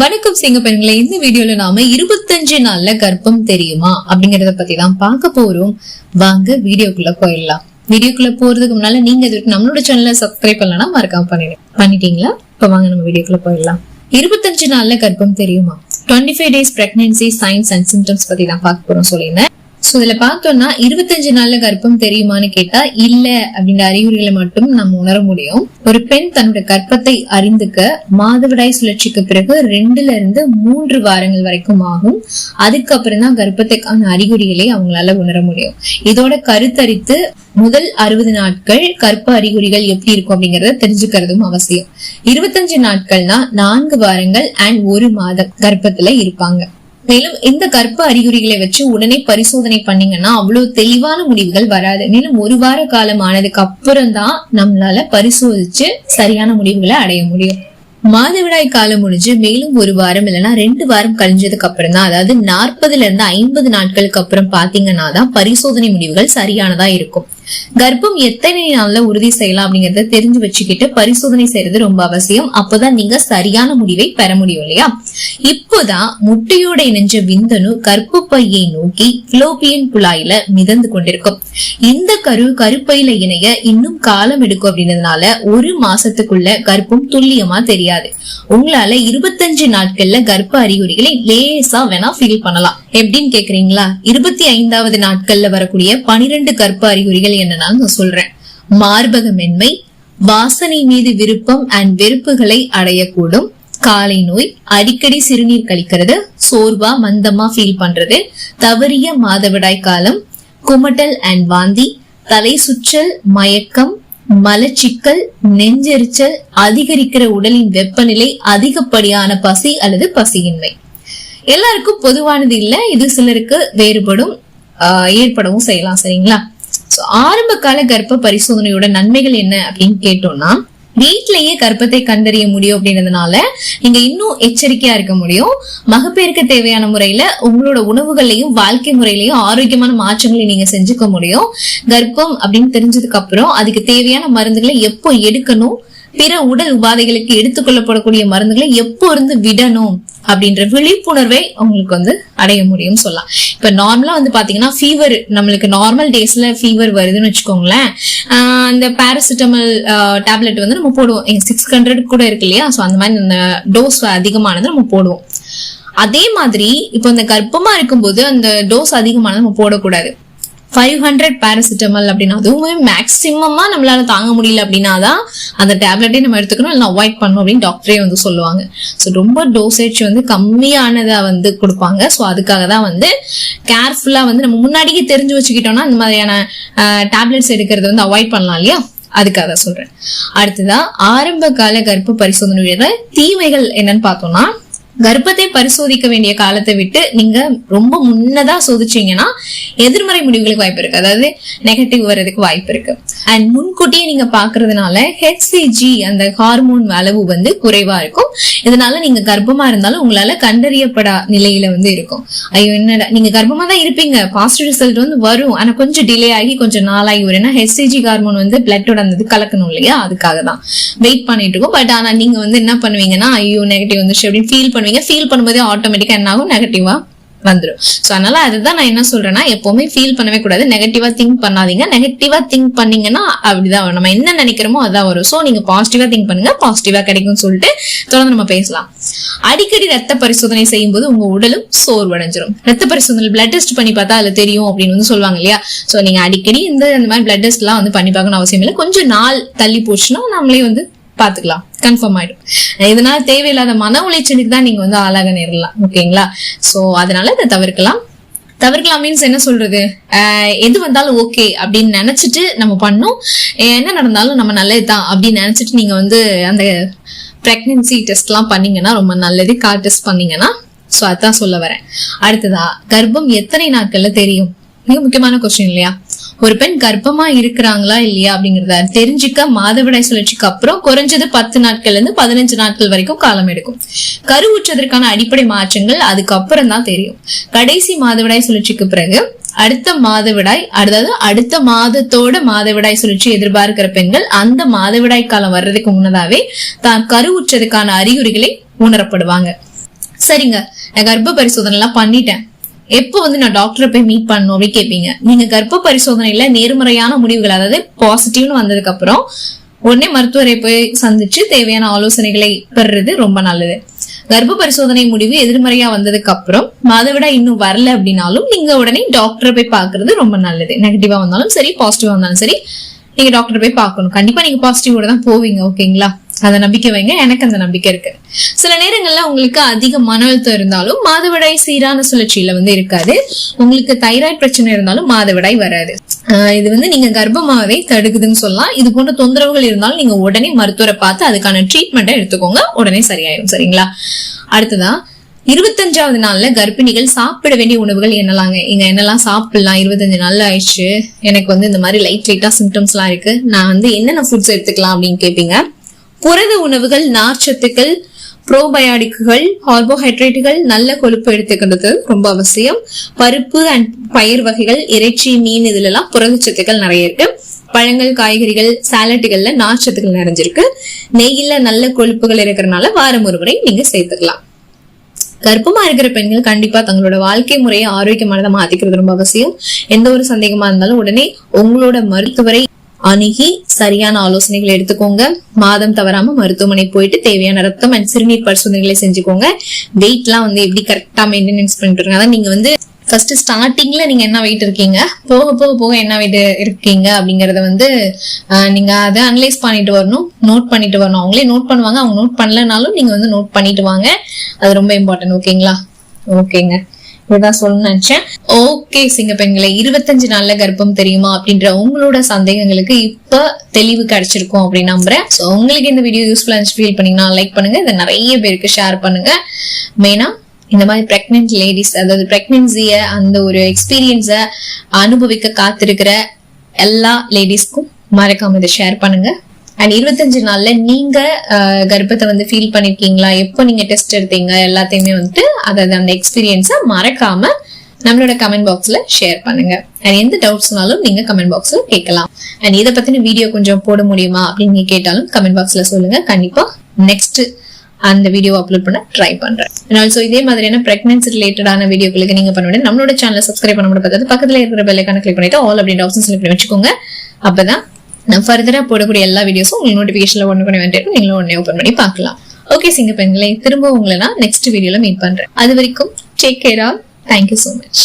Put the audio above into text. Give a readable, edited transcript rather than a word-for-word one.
வணக்கம் சிங்க பெண்களே, இந்த வீடியோல நாம 25 நாள்ல கர்ப்பம் தெரியுமா அப்படிங்கறத பத்தி தான் பார்க்க போறோம். வாங்க வீடியோக்குள்ள போயிடலாம். வீடியோக்குள்ள போறதுக்கு முன்னால நீங்க நம்மளோட சேனலை சப்ஸ்கிரைப் பண்ணலன்னா மறக்காம பண்ணிட்டீங்களா? இப்ப வாங்க நம்ம வீடியோக்குள்ள போயிடலாம். 25 நாள்ல கர்ப்பம் தெரியுமா, 25 days pregnancy signs and symptoms பத்தி தான் பார்க்க போறோம் சொல்லியிருந்தேன். சோ இதுல பார்த்தோம்னா 25 நாள்ல கர்ப்பம் தெரியுமான்னு கேட்டா இல்ல அப்படின்ற அறிகுறிகளை மட்டும் நம்ம உணர முடியும். ஒரு பெண் தன்னுடைய கர்ப்பத்தை அறிந்துக்க மாதவிடாய் சுழற்சிக்கு பிறகு 2 ல இருந்து 3 வாரங்கள் வரைக்கும் ஆகும். அதுக்கப்புறம் தான் கர்ப்பத்துக்கான அறிகுறிகளை அவங்களால உணர முடியும். இதோட கருத்தரித்து முதல் 60 நாட்கள் கர்ப்ப அறிகுறிகள் எப்படி இருக்கும் அப்படிங்கறத தெரிஞ்சுக்கிறதும் அவசியம். 25 நாட்கள்னா 4 வாரங்கள் அண்ட் 1 மாதம் கர்ப்பத்துல இருப்பாங்க. மேலும் இந்த கர்ப்ப அறிகுறிகளை வச்சு உடனே பரிசோதனை பண்ணீங்கன்னா அவ்வளவு தெளிவான முடிவுகள் வராது. மேலும் 1 வார காலம் ஆனதுக்கு அப்புறம் தான் நம்மளால பரிசோதிச்சு சரியான முடிவுகளை அடைய முடியும். மாதவிடாய் காலம் முடிஞ்சு மேலும் 1 வாரம் இல்லைன்னா 2 வாரம் கழிஞ்சதுக்கு அப்புறம் தான், அதாவது 40 இருந்து 50 நாட்களுக்கு அப்புறம் பாத்தீங்கன்னா தான் பரிசோதனை முடிவுகள் சரியானதா இருக்கும். கர்ப்பம் எத்தனை நாள்ல உறுதி செய்யலாம் அப்படிங்கறத தெரிஞ்சு வச்சுக்கிட்டு பரிசோதனை செய்யறது ரொம்ப அவசியம். அப்பதான் நீங்க சரியான முடிவை பெற முடியும் இல்லையா? இப்போதான் முட்டையோட இணைஞ்ச விந்தணு கர்ப்பப்பையை நோக்கி பிலோப்பியன் குழாயில மிதந்து கொண்டிருக்கும். இந்த கருப்பையில இணைய இன்னும் காலம் எடுக்கும் அப்படின்றதுனால 1 மாசத்துக்குள்ள கர்ப்பம் துல்லியமா தெரியாது. உங்களால 25 நாட்கள்ல கர்ப்ப அறிகுறிகளை லேசா வேணா ஃபீல் பண்ணலாம். எப்படின்னு கேக்குறீங்களா? 25வது நாட்கள்ல வரக்கூடிய 12 கர்ப்ப அறிகுறிகள் என்னன்னா நான் சொல்றேன். மார்பக மென்மை, வாசனை மீது விருப்பம் அண்ட் வெறுப்புகளை அடையக்கூடும், காலை நோய், அடிக்கடி சிறுநீர் கழிக்கிறது, சோர்வா மந்தமா ஃபீல் பண்றது, தவறிய மாதவிடாய் காலம், குமட்டல் அண்ட் வாந்தி, தலை சுற்றல், மயக்கம், மலச்சிக்கல், நெஞ்செரிச்சல், அதிகரிக்கிற உடலின் வெப்பநிலை, அதிகப்படியான பசி அல்லது பசியின்மை. எல்லாருக்கும் பொதுவானது இல்ல, இது சிலருக்கு வேறுபடும், ஏற்படவும் செய்யலாம். சரிங்களா? ஆரம்ப கால கர்ப்ப பரிசோதனையோட நன்மைகள் என்ன அப்படின்னு கேட்டோம்னா, வீட்டிலேயே கர்ப்பத்தை கண்டறிய முடியும் அப்படின்றதுனால நீங்க இன்னும் எச்சரிக்கையா இருக்க முடியும். மகப்பேருக்கு தேவையான முறையில உங்களோட உணவுகளையும் வாழ்க்கை முறையிலையும் ஆரோக்கியமான மாற்றங்களை நீங்க செஞ்சுக்க முடியும். கர்ப்பம் அப்படின்னு தெரிஞ்சதுக்கு அப்புறம் அதுக்கு தேவையான மருந்துகளை எப்போ எடுக்கணும், பிற உடல் உபாதைகளுக்கு எடுத்துக்கொள்ளப்படக்கூடிய மருந்துகளை எப்போ இருந்து விடணும் அப்படின்ற விழிப்புணர்வை உங்களுக்கு அடைய முடியும் சொல்லலாம். இப்ப நார்மலா பாத்தீங்கன்னா ஃபீவர், நம்மளுக்கு நார்மல் டேஸ்ல ஃபீவர் வருதுன்னு வச்சுக்கோங்களேன், அந்த பாராசிட்டமல் டேப்லெட் நம்ம போடுவோம். 600 கூட இருக்கு இல்லையா? சோ அந்த மாதிரி அந்த டோஸ் அதிகமானது நம்ம போடுவோம். அதே மாதிரி இப்ப இந்த கர்ப்பமா இருக்கும்போது அந்த டோஸ் அதிகமானது நம்ம போடக்கூடாது. 500 பாராசிட்டமல் அப்படின்னா அதுவுமே மேக்சிமமா நம்மளால தாங்க முடியல அப்படின்னாதான் அந்த டேப்லெட்டே நம்ம எடுத்துக்கணும், இல்லை அவாய்ட் பண்ணணும் அப்படின்னு டாக்டரே சொல்லுவாங்க. ஸோ ரொம்ப டோசேஜ் கம்மியானதா கொடுப்பாங்க. ஸோ அதுக்காக தான் கேர்ஃபுல்லா நம்ம முன்னாடியே தெரிஞ்சு வச்சுக்கிட்டோம்னா இந்த மாதிரியான டேப்லெட்ஸ் எடுக்கிறது அவாய்ட் பண்ணலாம் இல்லையா? அதுக்காக சொல்றேன். அடுத்ததான் ஆரம்ப கால கர்ப்ப பரிசோதனையோட தீமைகள் என்னன்னு பார்த்தோம்னா, கர்ப்பத்தை பரிசோதிக்க வேண்டிய காலத்தை விட்டு நீங்க ரொம்ப முன்னதா சோதிச்சீங்கன்னா எதிர்மறை முடிவுகளுக்கு வாய்ப்பு இருக்கு, அதாவது நெகட்டிவ் வர்றதுக்கு வாய்ப்பு இருக்கு. அண்ட் முன்கூட்டியே நீங்க பாக்குறதுனால HCG அந்த ஹார்மோன் அளவு குறைவா இருக்கும். இதனால நீங்க கர்ப்பமா இருந்தாலும் உங்களால கண்டறியப்படா நிலையில இருக்கும். ஐயோ என்னடா, நீங்க கர்ப்பமா தான் இருப்பீங்க, பாசிட்டிவ் ரிசல்ட் வரும், ஆனா கொஞ்சம் டிலே ஆகி கொஞ்சம் நாளாகி வரும். ஏன்னா HCG ஹார்மோன் பிளட்டோட அந்த கலக்கணும் இல்லையா? அதுக்காக தான் வெயிட் பண்ணிட்டு இருக்கோம். பட் ஆனா நீங்க என்ன பண்ணுவீங்கன்னா, ஐயோ நெகட்டிவ் வந்துச்சு அப்படின்னு ஃபீல் பண்ணுவீங்க. ஃபீல் பண்ணும்போதே ஆட்டோமேட்டிக்கா என்ன ஆகும், நெகட்டிவா வந்துடும். சோ அதனால அதுதான் நான் என்ன சொல்றேன்னா, எப்பவுமே ஃபீல் பண்ணவே கூடாது, நெகட்டிவா திங்க் பண்ணாதீங்க. நெகட்டிவா திங்க் பண்ணீங்கன்னா அப்படிதான் வரும், நம்ம என்ன நினைக்கிறோமோ அதான் வரும். சோ நீங்க பாசிட்டிவா திங்க் பண்ணுங்க, பாசிட்டிவா கிடைக்கும்னு சொல்லிட்டு தொடர்ந்து நம்ம பேசலாம். அடிக்கடி ரத்த பரிசோதனை செய்யும் போது உங்க உடலும் சோர்வடைஞ்சிரும். ரத்த பரிசோதனை பிளட் டெஸ்ட் பண்ணி பார்த்தா அதுல தெரியும் அப்படின்னு சொல்லுவாங்க இல்லையா? சோ நீங்க அடிக்கடி இந்த மாதிரி பிளட் டெஸ்ட் எல்லாம் பண்ணி பார்க்கணும் அவசியம் இல்லை. கொஞ்சம் நாள் தள்ளி போச்சுன்னா நம்மளே பாத்துக்கலாம், கன்ஃபார்ம் ஆயிடும். இதனால தேவையில்லாத மன உளைச்சலுக்கு தான் நீங்க ஆளாக நேரலாம். ஓகேங்களா? சோ அதனால இதை தவிர்க்கலாம் மீன்ஸ் என்ன சொல்றது, எது வந்தாலும் ஓகே அப்படின்னு நினைச்சிட்டு நம்ம பண்ணோம், என்ன நடந்தாலும் நம்ம நல்லதுதான் அப்படின்னு நினைச்சிட்டு நீங்க அந்த பிரெக்னன்சி டெஸ்ட் எல்லாம் பண்ணீங்கன்னா ரொம்ப நல்லது. கார் டெஸ்ட் பண்ணீங்கன்னா. சோ அதான் சொல்ல வரேன். அடுத்ததா, கர்ப்பம் எத்தனை நாட்கள்ல தெரியும்? மிக முக்கியமான கொஸ்டின் இல்லையா? ஒரு பெண் கர்ப்பமா இருக்கிறாங்களா இல்லையா அப்படிங்கறத தெரிஞ்சுக்க மாதவிடாய் சுழற்சிக்கு அப்புறம் குறைஞ்சது 10 நாட்கள்ல இருந்து 15 நாட்கள் வரைக்கும் காலம் எடுக்கும். கருவுற்றதற்கான அடிப்படை மாற்றங்கள் அதுக்கப்புறம் தான் தெரியும். கடைசி மாதவிடாய் சுழற்சிக்கு பிறகு அடுத்த மாதவிடாய், அதாவது அடுத்த மாதத்தோட மாதவிடாய் சுழற்சி எதிர்பார்க்கிற பெண்கள் அந்த மாதவிடாய் காலம் வர்றதுக்கு முன்னதாவே தான் கருவுற்றதுக்கான அறிகுறிகளை உணரப்படுவாங்க. சரிங்க, நான் கர்ப்ப பரிசோதனை எல்லாம் பண்ணிட்டேன், எப்போ வந்து நான் டாக்டரை போய் மீட் பண்ணணும் அப்படின்னு கேட்பீங்க. நீங்க கர்ப்ப பரிசோதனையில நேர்மறையான முடிவுகள், அதாவது பாசிட்டிவ்னு வந்ததுக்கு அப்புறம் உடனே மருத்துவரை போய் சந்திச்சு தேவையான ஆலோசனைகளை பெறுறது ரொம்ப நல்லது. கர்ப்ப பரிசோதனை முடிவு எதிர்மறையா வந்ததுக்கு அப்புறம் மாதவிடாய் இன்னும் வரல அப்படின்னாலும் நீங்க உடனே டாக்டரை போய் பாக்குறது ரொம்ப நல்லது. நெகட்டிவா வந்தாலும் சரி, பாசிட்டிவா வந்தாலும் சரி, நீங்க டாக்டரை போய் பார்க்கணும். கண்டிப்பா நீங்க பாசிட்டிவோட தான் போவீங்க. ஓகேங்களா? அந்த நம்பிக்கை வைங்க. எனக்கு அந்த நம்பிக்கை இருக்கு. சில நேரங்கள்ல உங்களுக்கு அதிக மன அழுத்தம் இருந்தாலும் மாதவிடாய் சீரான சுழற்சியில வந்து இருக்காது. உங்களுக்கு தைராய்டு பிரச்சனை இருந்தாலும் மாதவிடாய் வராது. இது வந்து நீங்க கர்ப்பமாவே தடுக்குதுன்னு சொல்லலாம். இது போன்ற தொந்தரவுகள் இருந்தாலும் நீங்க உடனே மருத்துவரை பார்த்து அதுக்கான ட்ரீட்மெண்ட்டை எடுத்துக்கோங்க. உடனே சரியாயிடும். சரிங்களா? அடுத்ததான் 25வது நாள்ல கர்ப்பிணிகள் சாப்பிட வேண்டிய உணவுகள் என்னலாங்க? இங்க என்னெல்லாம் சாப்பிடலாம்? 25 நாள்ல ஆயிடுச்சு, எனக்கு வந்து இந்த மாதிரி லைட்டா சிம்டம்ஸ் எல்லாம் இருக்கு, நான் வந்து என்னென்ன ஃபுட்ஸ் எடுத்துக்கலாம் அப்படின்னு கேட்பீங்க. புரத உணவுகள், நார்ச்சத்துக்கள், புரோபயாட்டிக்குகள், கார்போஹைட்ரேட்டுகள், நல்ல கொழுப்பு எடுத்துக்கிறது ரொம்ப அவசியம். பருப்பு அண்ட் பயிர் வகைகள், இறைச்சி, மீன், இதுல எல்லாம் புரதச்சத்துக்கள் நிறைய இருக்கு. பழங்கள், காய்கறிகள், சாலட்டுகள்ல நார்ச்சத்துக்கள் நிறைஞ்சிருக்கு. நெய்யில நல்ல கொழுப்புகள் இருக்கிறதுனால வாரம் ஒரு முறை நீங்க சேர்த்துக்கலாம். கர்ப்பமா இருக்கிற பெண்கள் கண்டிப்பா தங்களோட வாழ்க்கை முறையை ஆரோக்கியமானதை மாத்திக்கிறது ரொம்ப அவசியம். எந்த ஒரு சந்தேகமா இருந்தாலும் உடனே உங்களோட மருத்துவரை அணுகி சரியான ஆலோசனைகளை எடுத்துக்கோங்க. மாதம் தவறாம மருத்துவமனை போயிட்டு தேவையான ரத்தம் அண்ட் சிறுநீர் பரிசோதனைகளை செஞ்சுக்கோங்க. வெயிட் எல்லாம் வந்து எப்படி கரெக்டா மெயின்டெனன்ஸ் பண்ணிட்டு இருக்காங்க. அதான் நீங்க வந்து ஃபர்ஸ்ட் ஸ்டார்டிங்ல நீங்க என்ன வெயிட் இருக்கீங்க, போக போக போக என்ன வெயிட் இருக்கீங்க அப்படிங்கறத வந்து நீங்க அதை அனலைஸ் பண்ணிட்டு வரணும், நோட் பண்ணிட்டு வரணும். அவங்களே நோட் பண்ணுவாங்க. அவங்க நோட் பண்ணலனாலும் நீங்க வந்து நோட் பண்ணிட்டு வாங்க. அது ரொம்ப இம்பார்ட்டன்ட். ஓகேங்களா? ஓகேங்க, இதுதான் சொல்லணும்னு நினைச்சேன். ஓகே சிங்க பெண்களை, 25 நாள்ல கர்ப்பம் தெரியுமா அப்படின்ற உங்களோட சந்தேகங்களுக்கு இப்ப தெளிவு கிடைச்சிருக்கும் அப்படின்னு நம்புறேன். சோ உங்களுக்கு இந்த வீடியோ யூஸ்ஃபுல்லா ஃபீல் பண்ணீங்கன்னா லைக் பண்ணுங்க, இதை நிறைய பேருக்கு ஷேர் பண்ணுங்க. மெயினா இந்த மாதிரி பிரெக்னென்ட் லேடிஸ், அதாவது பிரெக்னன்சிய அந்த ஒரு எக்ஸ்பீரியன்ஸ அனுபவிக்க காத்திருக்கிற எல்லா லேடிஸ்க்கும் மறக்காம இதை ஷேர் பண்ணுங்க. அண்ட் 25 நாள்ல நீங்க கர்ப்பத்தை வந்து ஃபீல் பண்ணிருக்கீங்களா, எப்போ நீங்க டெஸ்ட் எடுத்தீங்க, எல்லாத்தையுமே வந்துட்டு அதாவது அந்த எக்ஸ்பீரியன்ஸ மறக்காம நம்மளோட கமெண்ட் பாக்ஸ்ல ஷேர் பண்ணுங்க. அண்ட் எந்த டவுட்ஸ்னாலும் நீங்க கமெண்ட் பாக்ஸ்ல கேட்கலாம். அண்ட் இதை பத்தின வீடியோ கொஞ்சம் போட முடியுமா அப்படின்னு நீங்க கேட்டாலும் கமெண்ட் பாக்ஸ்ல சொல்லுங்க. கண்டிப்பா நெக்ஸ்ட் அந்த வீடியோ அப்லோட் பண்ண ட்ரை பண்றேன். ஆல்சோ இதே மாதிரியான பிரெக்னன்சி ரிலேட்டடான வீடியோக்களுக்கு நீங்க பண்ண வேண்டிய நம்மளோட சேனலை சப்ஸ்கிரைப் பண்ண முடியாது, பக்கத்துல இருக்கிற பெல் ஐகானை கிளிக் பண்ணிட்டு ஆல் அப்படின்ற ஆப்ஷன் செலக்ட் பண்ணி வச்சுக்கோங்க. அப்பதான் நான் ஃபர்தரா போடக்கூடிய எல்லா வீடியோஸும் உங்களுக்கு நோட்டிபிகேஷன்ல ஒன்று பண்ணி வந்துட்டு நீங்களும் உடனே ஓபன் பண்ணி பார்க்கலாம். ஓகே சிங்க பெண்களை, திரும்ப உங்களை நான் நெக்ஸ்ட் வீடியோல மீட் பண்றேன். அது வரைக்கும் take care all. Thank you so much.